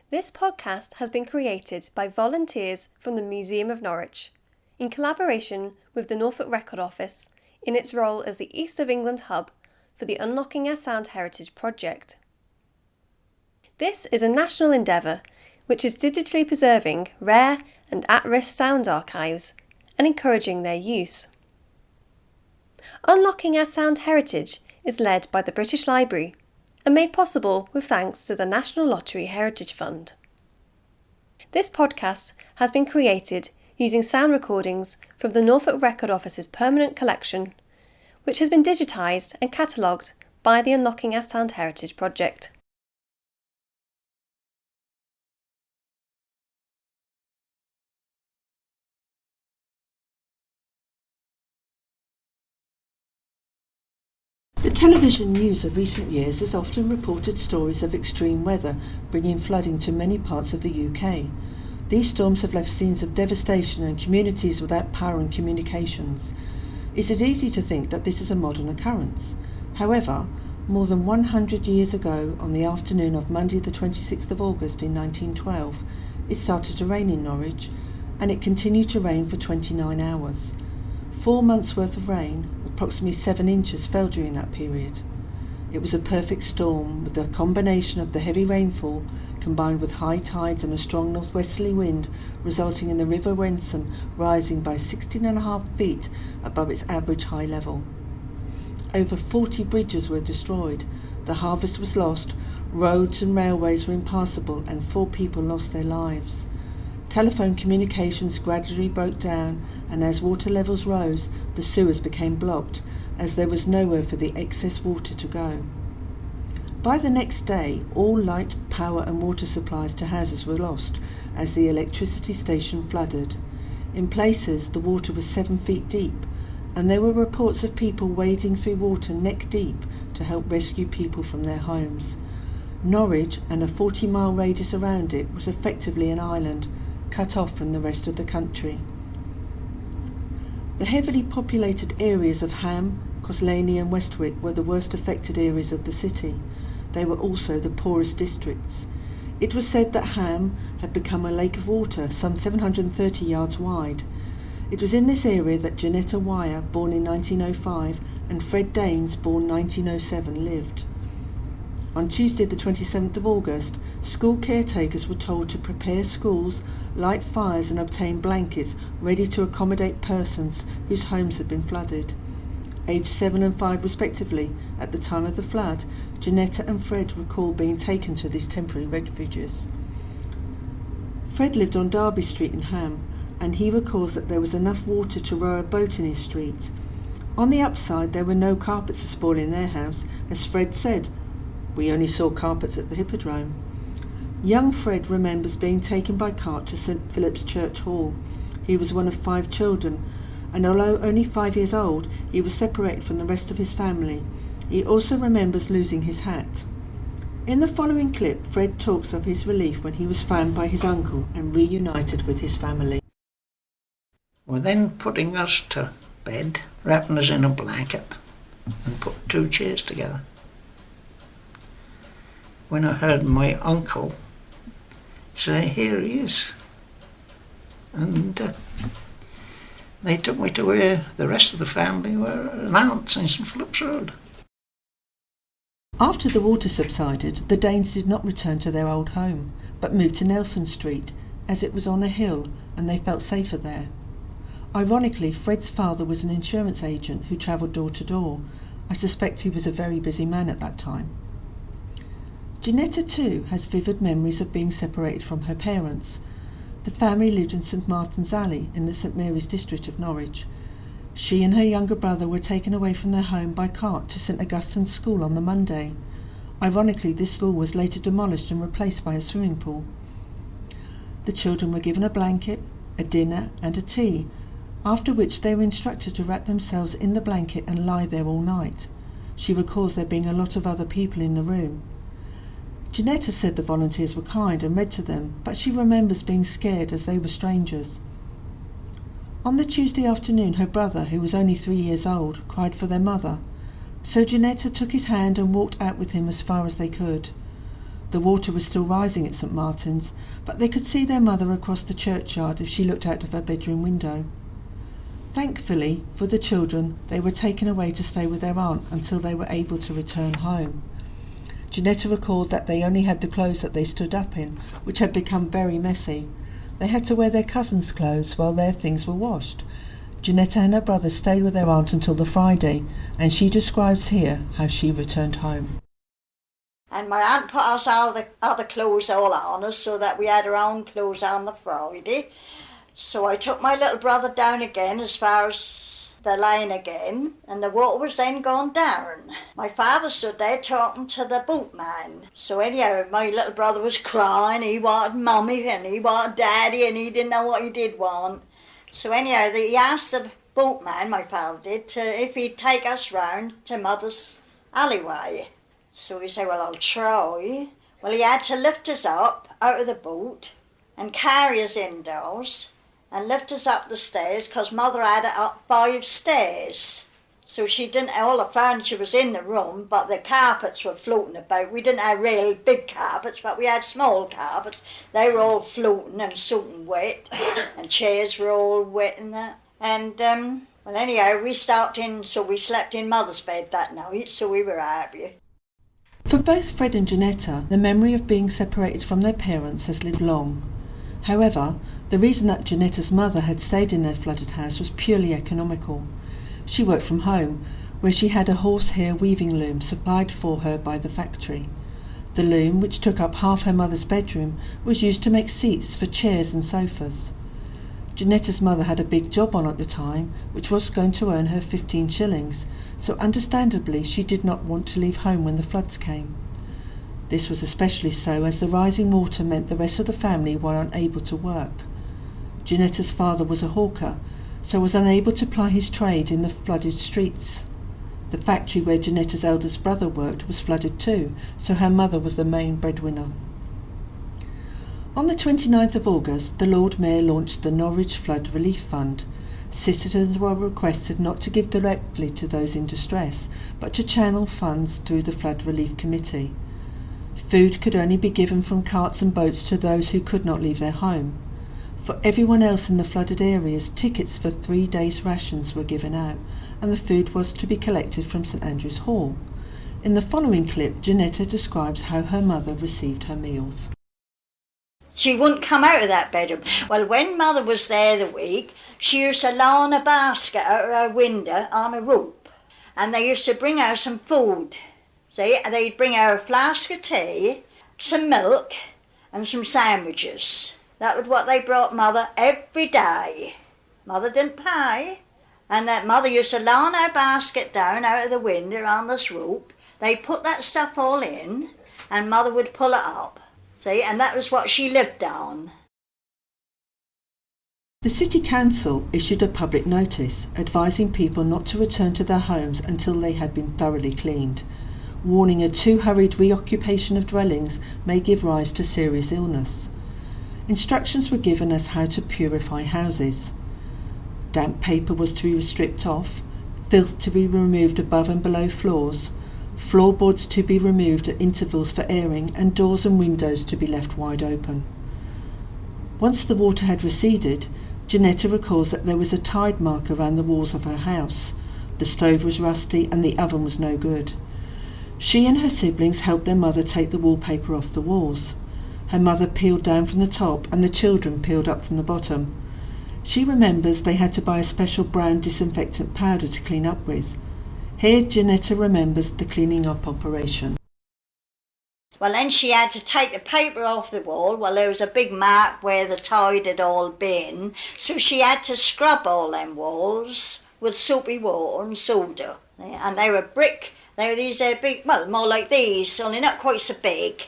This podcast has been created by volunteers from the Museum of Norwich, in collaboration with the Norfolk Record Office in its role as the East of England hub for the Unlocking Our Sound Heritage project. This is a national endeavour which is digitally preserving rare and at-risk sound archives and encouraging their use. Unlocking Our Sound Heritage is led by the British Library and made possible with thanks to the National Lottery Heritage Fund. This podcast has been created using sound recordings from the Norfolk Record Office's permanent collection, which has been digitised and catalogued by the Unlocking Our Sound Heritage project. The television news of recent years has often reported stories of extreme weather bringing flooding to many parts of the UK. These storms have left scenes of devastation and communities without power and communications. Is it easy to think that this is a modern occurrence? However, more than 100 years ago, on the afternoon of Monday the 26th of August in 1912, it started to rain in Norwich, and it continued to rain for 29 hours. 4 months' worth of rain, approximately 7 inches, fell during that period. It was a perfect storm, with a combination of the heavy rainfall combined with high tides and a strong northwesterly wind, resulting in the River Wensum rising by 16.5 feet above its average high level. Over 40 bridges were destroyed, the harvest was lost, roads and railways were impassable, and 4 people lost their lives. Telephone communications gradually broke down, and as water levels rose, the sewers became blocked, as there was nowhere for the excess water to go. By the next day, all light, power and water supplies to houses were lost, as the electricity station flooded. In places, the water was 7 feet deep, and there were reports of people wading through water neck deep to help rescue people from their homes. Norwich and a 40-mile radius around it was effectively an island, cut off from the rest of the country. The heavily populated areas of Ham, Coslany and Westwick were the worst affected areas of the city. They were also the poorest districts. It was said that Ham had become a lake of water some 730 yards wide. It was in this area that Janetta Wire, born in 1905, and Fred Daines, born 1907, lived. On Tuesday the 27th of August, school caretakers were told to prepare schools, light fires and obtain blankets ready to accommodate persons whose homes had been flooded. Aged 7 and 5 respectively, at the time of the flood, Janetta and Fred recall being taken to these temporary refuges. Fred lived on Derby Street in Ham, and he recalls that there was enough water to row a boat in his street. On the upside, there were no carpets to spoil in their house, as Fred said, "We only saw carpets at the Hippodrome." Young Fred remembers being taken by cart to St Philip's Church Hall. He was one of 5 children, and although only 5 years old, he was separated from the rest of his family. He also remembers losing his hat. In the following clip, Fred talks of his relief when he was found by his uncle and reunited with his family. Well, then putting us to bed, wrapping us in a blanket and put 2 chairs together. When I heard my uncle say, "Here he is," and they took me to where the rest of the family were, an aunt's in St Philip's Road. After the water subsided, the Danes did not return to their old home, but moved to Nelson Street, as it was on a hill and they felt safer there. Ironically, Fred's father was an insurance agent who travelled door to door. I suspect he was a very busy man at that time. Janetta too has vivid memories of being separated from her parents. The family lived in St Martin's Alley in the St Mary's district of Norwich. She and her younger brother were taken away from their home by cart to St Augustine's School on the Monday. Ironically, this school was later demolished and replaced by a swimming pool. The children were given a blanket, a dinner and a tea, after which they were instructed to wrap themselves in the blanket and lie there all night. She recalls there being a lot of other people in the room. Janetta said the volunteers were kind and read to them, but she remembers being scared as they were strangers. On the Tuesday afternoon, her brother, who was only 3 years old, cried for their mother, so Janetta took his hand and walked out with him as far as they could. The water was still rising at St Martin's, but they could see their mother across the churchyard if she looked out of her bedroom window. Thankfully for the children, they were taken away to stay with their aunt until they were able to return home. Janetta recalled that they only had the clothes that they stood up in, which had become very messy. They had to wear their cousins' clothes while their things were washed. Janetta and her brother stayed with their aunt until the Friday, and she describes here how she returned home. And my aunt put us all the other clothes all on us so that we had our own clothes on the Friday. So I took my little brother down again as far as the line again, and the water was then gone down. My father stood there talking to the boatman. So anyhow, my little brother was crying, he wanted mummy and he wanted daddy and he didn't know what he did want. So anyhow, he asked the boatman, my father did, if he'd take us round to Mother's alleyway. So we said, well, I'll try. Well, he had to lift us up out of the boat and carry us indoors and lift us up the stairs because Mother had it up 5 stairs. So she didn't, all the furniture was in the room, but the carpets were floating about. We didn't have real big carpets, but we had small carpets. They were all floating and soaking wet, and chairs were all wet and that. And, well, anyhow, we slept in Mother's bed that night, so we were happy. For both Fred and Janetta, the memory of being separated from their parents has lived long. However, the reason that Janetta's mother had stayed in their flooded house was purely economical. She worked from home, where she had a horsehair weaving loom supplied for her by the factory. The loom, which took up half her mother's bedroom, was used to make seats for chairs and sofas. Janetta's mother had a big job on at the time, which was going to earn her 15 shillings, so understandably she did not want to leave home when the floods came. This was especially so as the rising water meant the rest of the family were unable to work. Janetta's father was a hawker, so was unable to ply his trade in the flooded streets. The factory where Janetta's eldest brother worked was flooded too, so her mother was the main breadwinner. On the 29th of August, the Lord Mayor launched the Norwich Flood Relief Fund. Citizens were requested not to give directly to those in distress, but to channel funds through the Flood Relief Committee. Food could only be given from carts and boats to those who could not leave their home. For everyone else in the flooded areas, tickets for 3 days' rations were given out, and the food was to be collected from St Andrew's Hall. In the following clip, Janetta describes how her mother received her meals. She wouldn't come out of that bedroom. Well, when Mother was there the week, she used to lie on a basket out of her window on a rope, and they used to bring her some food. See, they'd bring her a flask of tea, some milk, and some sandwiches. That was what they brought Mother every day. Mother didn't pay. And that Mother used to lie on her basket down out of the window on this rope. They'd put that stuff all in, and Mother would pull it up. See, and that was what she lived on. The City Council issued a public notice advising people not to return to their homes until they had been thoroughly cleaned, warning a too hurried reoccupation of dwellings may give rise to serious illness. Instructions were given as how to purify houses. Damp paper was to be stripped off, filth to be removed above and below floors, floorboards to be removed at intervals for airing, and doors and windows to be left wide open. Once the water had receded, Janetta recalls that there was a tide mark around the walls of her house. The stove was rusty and the oven was no good. She and her siblings helped their mother take the wallpaper off the walls. Her mother peeled down from the top and the children peeled up from the bottom. She remembers they had to buy a special brown disinfectant powder to clean up with. Here Janetta remembers the cleaning up operation. Well, then she had to take the paper off the wall. Well, there was a big mark where the tide had all been, so she had to scrub all them walls with soapy water and soda. And they were brick. They were these big, well, more like these, only not quite so big,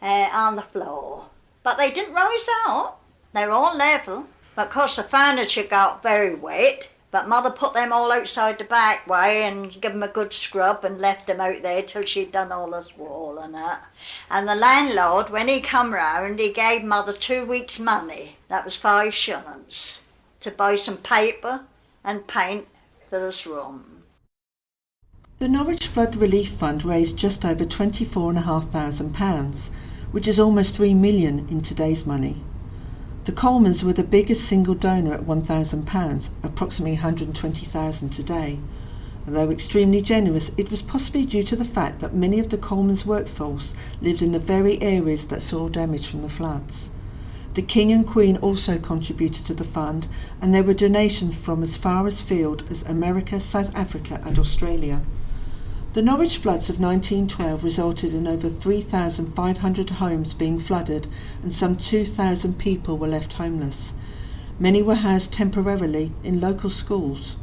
on the floor. But they didn't rise out. They were all level. But of course the furniture got very wet. But Mother put them all outside the back way and gave them a good scrub and left them out there till she'd done all this wall and that. And the landlord, when he come round, he gave Mother 2 weeks' money. That was 5 shillings to buy some paper and paint for this room. The Norwich Flood Relief Fund raised just over £24,500, which is almost 3 million in today's money. The Colemans were the biggest single donor at £1,000, approximately 120,000 today. Although extremely generous, it was possibly due to the fact that many of the Colemans' workforce lived in the very areas that saw damage from the floods. The King and Queen also contributed to the fund, and there were donations from as far afield as America, South Africa and Australia. The Norwich floods of 1912 resulted in over 3,500 homes being flooded and some 2,000 people were left homeless. Many were housed temporarily in local schools.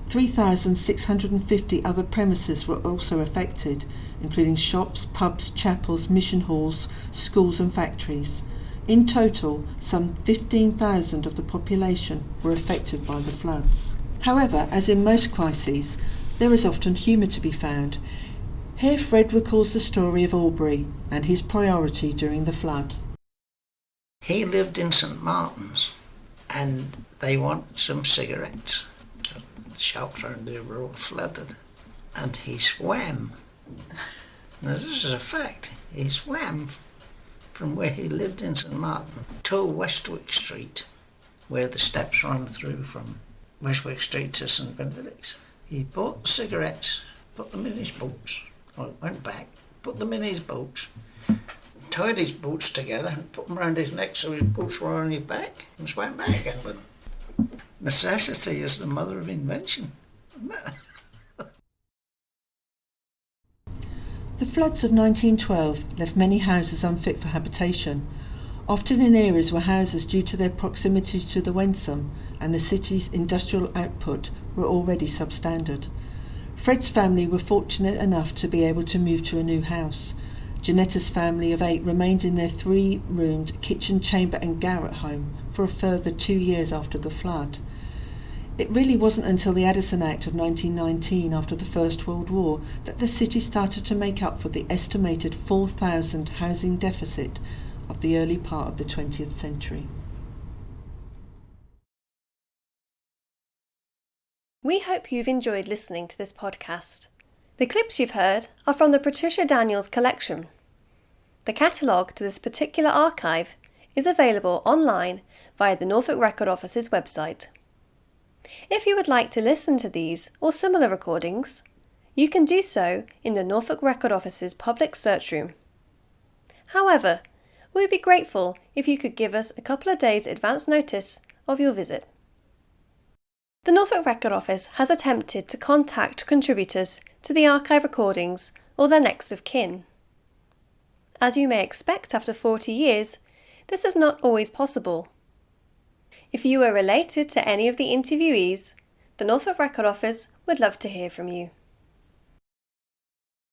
3,650 other premises were also affected, including shops, pubs, chapels, mission halls, schools and factories. In total, some 15,000 of the population were affected by the floods. However, as in most crises, there is often humour to be found. Here Fred recalls the story of Aubrey and his priority during the flood. He lived in St Martin's and they wanted some cigarettes. The shops around there were all flooded and he swam. Now this is a fact. He swam from where he lived in St Martin to Westwick Street, where the steps run through from Westwick Street to St Benedict's. He bought cigarettes, put them in his boots, went back, put them in his boots, tied his boots together and put them around his neck so his boots were on his back, and swam back again with them. Necessity is the mother of invention. The floods of 1912 left many houses unfit for habitation, often in areas where houses, due to their proximity to the Wensum and the city's industrial output, were already substandard. Fred's family were fortunate enough to be able to move to a new house. Janetta's family of 8 remained in their 3-roomed kitchen, chamber and garret home for a further 2 years after the flood. It really wasn't until the Addison Act of 1919, after the First World War, that the city started to make up for the estimated 4,000 housing deficit of the early part of the 20th century. We hope you've enjoyed listening to this podcast. The clips you've heard are from the Patricia Daniels collection. The catalogue to this particular archive is available online via the Norfolk Record Office's website. If you would like to listen to these or similar recordings, you can do so in the Norfolk Record Office's public search room. However, we'd be grateful if you could give us a couple of days advance notice of your visit. The Norfolk Record Office has attempted to contact contributors to the archive recordings or their next of kin. As you may expect after 40 years, this is not always possible. If you are related to any of the interviewees, the Norfolk Record Office would love to hear from you.